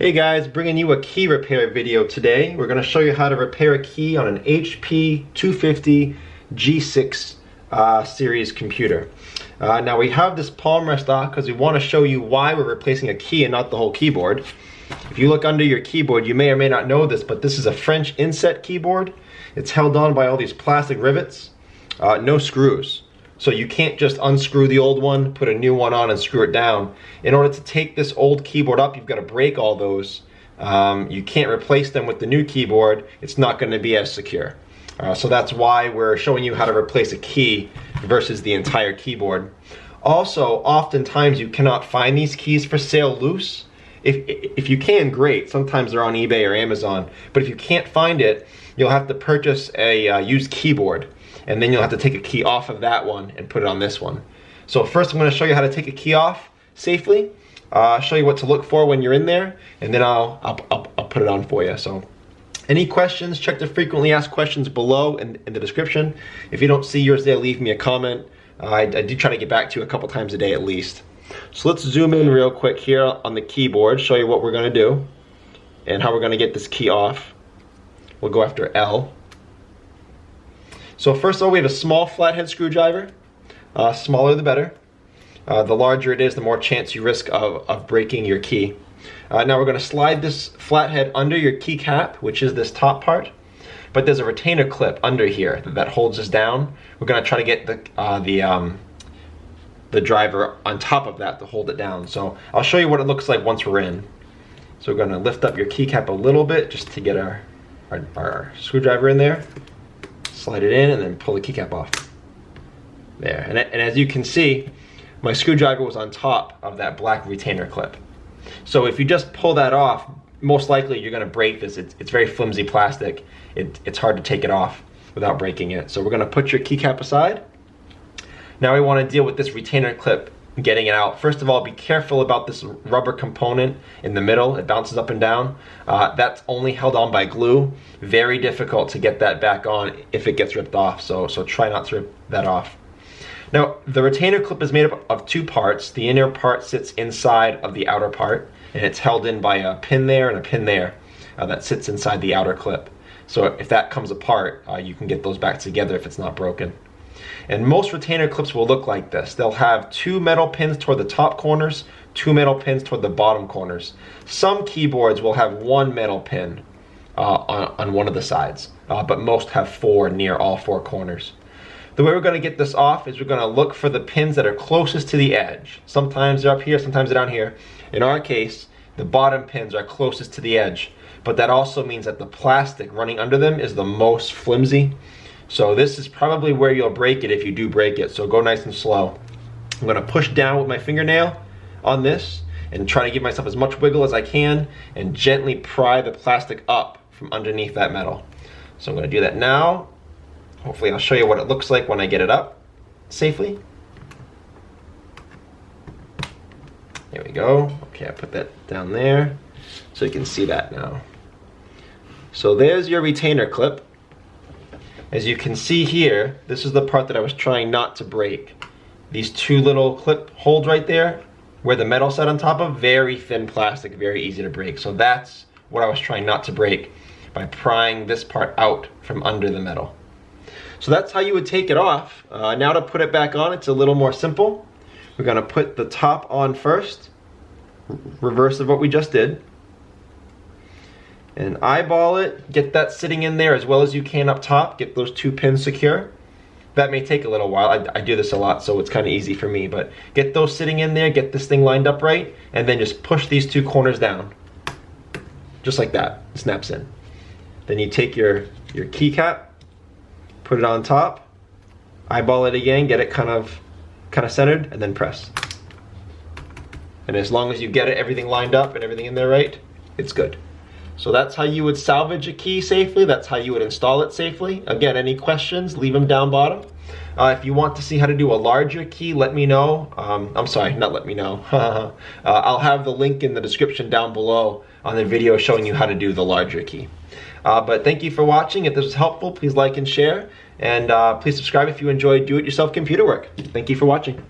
Hey guys, bringing you a key repair video today. We're going to show you how to repair a key on an HP 250 G6 series computer. Now we have this palm rest off because we want to show you why we're replacing a key and not the whole keyboard. If you look under your keyboard, you may or may not know this, but this is a French inset keyboard. It's held on by all these plastic rivets, no screws. So you can't just unscrew the old one, put a new one on and screw it down. In order to take this old keyboard up, you've got to break all those. You can't replace them with the new keyboard. It's not going to be as secure. So that's why we're showing you how to replace a key versus the entire keyboard. Also, oftentimes you cannot find these keys for sale loose. If you can, great. Sometimes they're on eBay or Amazon. But if you can't find it, you'll have to purchase a used keyboard. And then you'll have to take a key off of that one and put it on this one. So first I'm going to show you how to take a key off safely, show you what to look for when you're in there, and then I'll put it on for you. So any questions, check the frequently asked questions below in the description. If you don't see yours there, leave me a comment. I do try to get back to you a couple times a day at least. So let's zoom in real quick here on the keyboard, show you what we're going to do and how we're going to get this key off. We'll go after L. So first of all, we have a small flathead screwdriver. Smaller the better. The larger it is, the more chance you risk of breaking your key. Now we're going to slide this flathead under your keycap, which is this top part. But there's a retainer clip under here that holds us down. We're going to try to get the driver on top of that to hold it down. So I'll show you what it looks like once we're in. So we're going to lift up your keycap a little bit just to get our screwdriver in there. Slide it in and then pull the keycap off. There, and as you can see, my screwdriver was on top of that black retainer clip. So if you just pull that off, most likely you're going to break this. It's very flimsy plastic. It's hard to take it off without breaking it. So we're going to put your keycap aside. Now we want to deal with this retainer clip, getting it out. First of all, be careful about this rubber component in the middle. It bounces up and down. That's only held on by glue. Very difficult to get that back on if it gets ripped off, so try not to rip that off. Now, the retainer clip is made up of two parts. The inner part sits inside of the outer part, and it's held in by a pin there and a pin there that sits inside the outer clip. So if that comes apart, you can get those back together if it's not broken. And most retainer clips will look like this. They'll have two metal pins toward the top corners, two metal pins toward the bottom corners. Some keyboards will have one metal pin on one of the sides, but most have four near all four corners. The way we're going to get this off is we're going to look for the pins that are closest to the edge. Sometimes they're up here, sometimes they're down here. In our case, the bottom pins are closest to the edge, but that also means that the plastic running under them is the most flimsy. So this is probably where you'll break it if you do break it, so go nice and slow. I'm going to push down with my fingernail on this and try to give myself as much wiggle as I can and gently pry the plastic up from underneath that metal. So I'm going to do that now. Hopefully I'll show you what it looks like when I get it up safely. There we go. Okay, I put that down there so you can see that now. So there's your retainer clip. As you can see here, this is the part that I was trying not to break. These two little clip holes right there, where the metal sat on top of, very thin plastic, very easy to break. So that's what I was trying not to break by prying this part out from under the metal. So that's how you would take it off. Now to put it back on, it's a little more simple. We're gonna put the top on first, reverse of what we just did. And eyeball it, get that sitting in there as well as you can up top, get those two pins secure. That may take a little while, I do this a lot so it's kind of easy for me, but get those sitting in there, get this thing lined up right, and then just push these two corners down. Just like that, it snaps in. Then you take your keycap, put it on top, eyeball it again, get it kind of centered, and then press. And as long as you get it, everything lined up and everything in there right, it's good. So that's how you would salvage a key safely. That's how you would install it safely. Again, any questions, leave them down bottom. If you want to see how to do a larger key, let me know. I'm sorry, not let me know. I'll have the link in the description down below on the video showing you how to do the larger key. But thank you for watching. If this was helpful, please like and share. And please subscribe if you enjoy do-it-yourself computer work. Thank you for watching.